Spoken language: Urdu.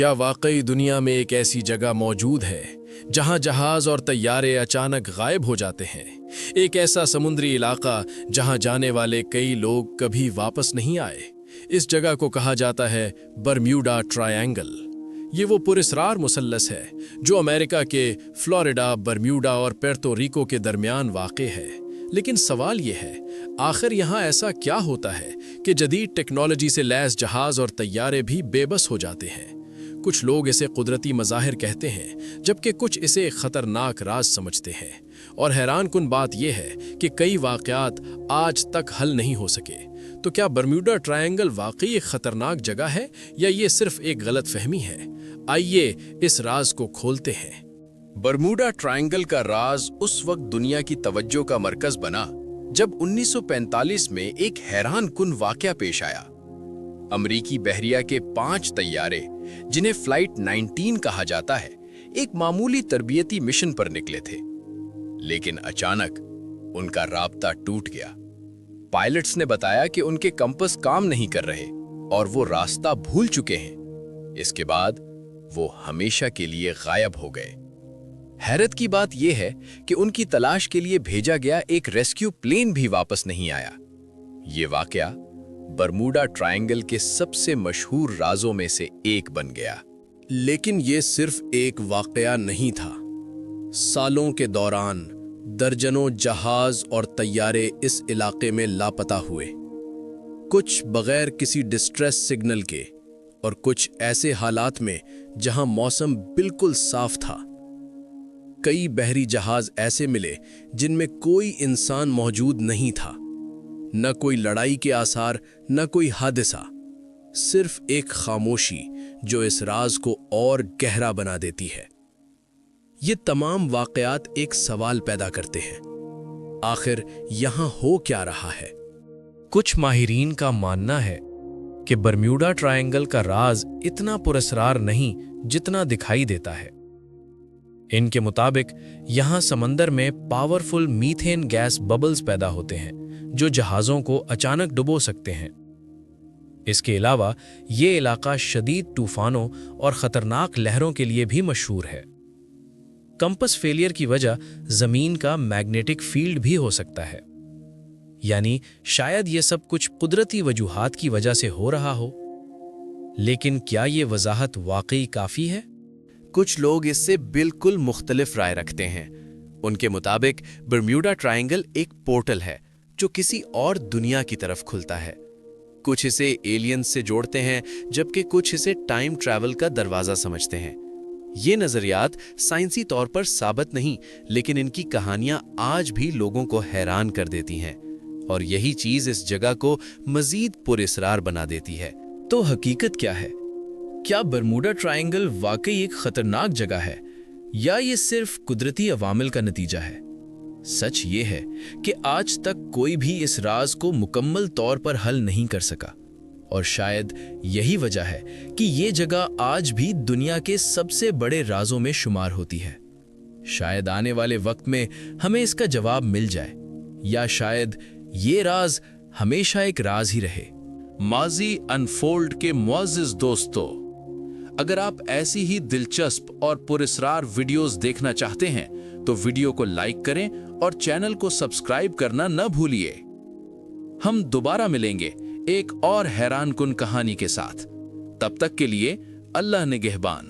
کیا واقعی دنیا میں ایک ایسی جگہ موجود ہے جہاں جہاز اور طیارے اچانک غائب ہو جاتے ہیں؟ ایک ایسا سمندری علاقہ جہاں جانے والے کئی لوگ کبھی واپس نہیں آئے۔ اس جگہ کو کہا جاتا ہے برمیوڈا ٹرائینگل۔ یہ وہ پراسرار مثلث ہے جو امریکہ کے فلوریڈا، برمیوڈا اور پورٹو ریکو کے درمیان واقع ہے۔ لیکن سوال یہ ہے، آخر یہاں ایسا کیا ہوتا ہے کہ جدید ٹیکنالوجی سے لیس جہاز اور طیارے بھی بے بس ہو جاتے ہیں؟ کچھ لوگ اسے قدرتی مظاہر کہتے ہیں، جبکہ کچھ اسے ایک خطرناک راز سمجھتے ہیں۔ اور حیران کن بات یہ ہے کہ کئی واقعات آج تک حل نہیں ہو سکے۔ تو کیا برمیوڈا ٹرائینگل واقعی ایک خطرناک جگہ ہے یا یہ صرف ایک غلط فہمی ہے؟ آئیے اس راز کو کھولتے ہیں۔ برمیوڈا ٹرائینگل کا راز اس وقت دنیا کی توجہ کا مرکز بنا جب 1945 میں ایک حیران کن واقعہ پیش آیا۔ امریکی بحریہ کے 5 طیارے، جنہیں فلائٹ 19 کہا جاتا ہے، ایک معمولی تربیتی مشن پر نکلے تھے، لیکن اچانک ان کا رابطہ ٹوٹ گیا۔ پائلٹس نے بتایا کہ ان کے کمپس کام نہیں کر رہے اور وہ راستہ بھول چکے ہیں۔ اس کے بعد وہ ہمیشہ کے لیے غائب ہو گئے۔ حیرت کی بات یہ ہے کہ ان کی تلاش کے لیے بھیجا گیا ایک ریسکیو پلین بھی واپس نہیں آیا۔ یہ واقعہ برمیوڈا ٹرائینگل کے سب سے مشہور رازوں میں سے ایک بن گیا۔ لیکن یہ صرف ایک واقعہ نہیں تھا۔ سالوں کے دوران درجنوں جہاز اور طیارے اس علاقے میں لاپتہ ہوئے، کچھ بغیر کسی ڈسٹریس سگنل کے اور کچھ ایسے حالات میں جہاں موسم بالکل صاف تھا۔ کئی بحری جہاز ایسے ملے جن میں کوئی انسان موجود نہیں تھا، نہ کوئی لڑائی کے آثار، نہ کوئی حادثہ، صرف ایک خاموشی جو اس راز کو اور گہرا بنا دیتی ہے۔ یہ تمام واقعات ایک سوال پیدا کرتے ہیں، آخر یہاں ہو کیا رہا ہے؟ کچھ ماہرین کا ماننا ہے کہ برمیوڈا ٹرائینگل کا راز اتنا پراسرار نہیں جتنا دکھائی دیتا ہے۔ ان کے مطابق یہاں سمندر میں پاورفل میتھین گیس ببلز پیدا ہوتے ہیں جو جہازوں کو اچانک ڈبو سکتے ہیں۔ اس کے علاوہ یہ علاقہ شدید طوفانوں اور خطرناک لہروں کے لیے بھی مشہور ہے۔ کمپس فیلئر کی وجہ زمین کا میگنیٹک فیلڈ بھی ہو سکتا ہے، یعنی شاید یہ سب کچھ قدرتی وجوہات کی وجہ سے ہو رہا ہو۔ لیکن کیا یہ وضاحت واقعی کافی ہے؟ کچھ لوگ اس سے بالکل مختلف رائے رکھتے ہیں۔ ان کے مطابق برمیوڈا ٹرائینگل ایک پورٹل ہے جو کسی اور دنیا کی طرف کھلتا ہے۔ کچھ اسے ایلینز سے جوڑتے ہیں، جبکہ کچھ اسے ٹائم ٹریول کا دروازہ سمجھتے ہیں۔ یہ نظریات سائنسی طور پر ثابت نہیں، لیکن ان کی کہانیاں آج بھی لوگوں کو حیران کر دیتی ہیں، اور یہی چیز اس جگہ کو مزید پراسرار بنا دیتی ہے۔ تو حقیقت کیا ہے؟ کیا برمیوڈا ٹرائینگل واقعی ایک خطرناک جگہ ہے یا یہ صرف قدرتی عوامل کا نتیجہ ہے؟ سچ یہ ہے کہ آج تک کوئی بھی اس راز کو مکمل طور پر حل نہیں کر سکا، اور شاید یہی وجہ ہے کہ یہ جگہ آج بھی دنیا کے سب سے بڑے رازوں میں شمار ہوتی ہے۔ شاید آنے والے وقت میں ہمیں اس کا جواب مل جائے، یا شاید یہ راز ہمیشہ ایک راز ہی رہے۔ ماضی انفولڈ کے معزز دوستو، اگر آپ ایسی ہی دلچسپ اور پراسرار ویڈیوز دیکھنا چاہتے ہیں تو ویڈیو کو لائک کریں اور چینل کو سبسکرائب کرنا نہ بھولیے۔ ہم دوبارہ ملیں گے ایک اور حیران کن کہانی کے ساتھ۔ تب تک کے لیے اللہ نگہبان۔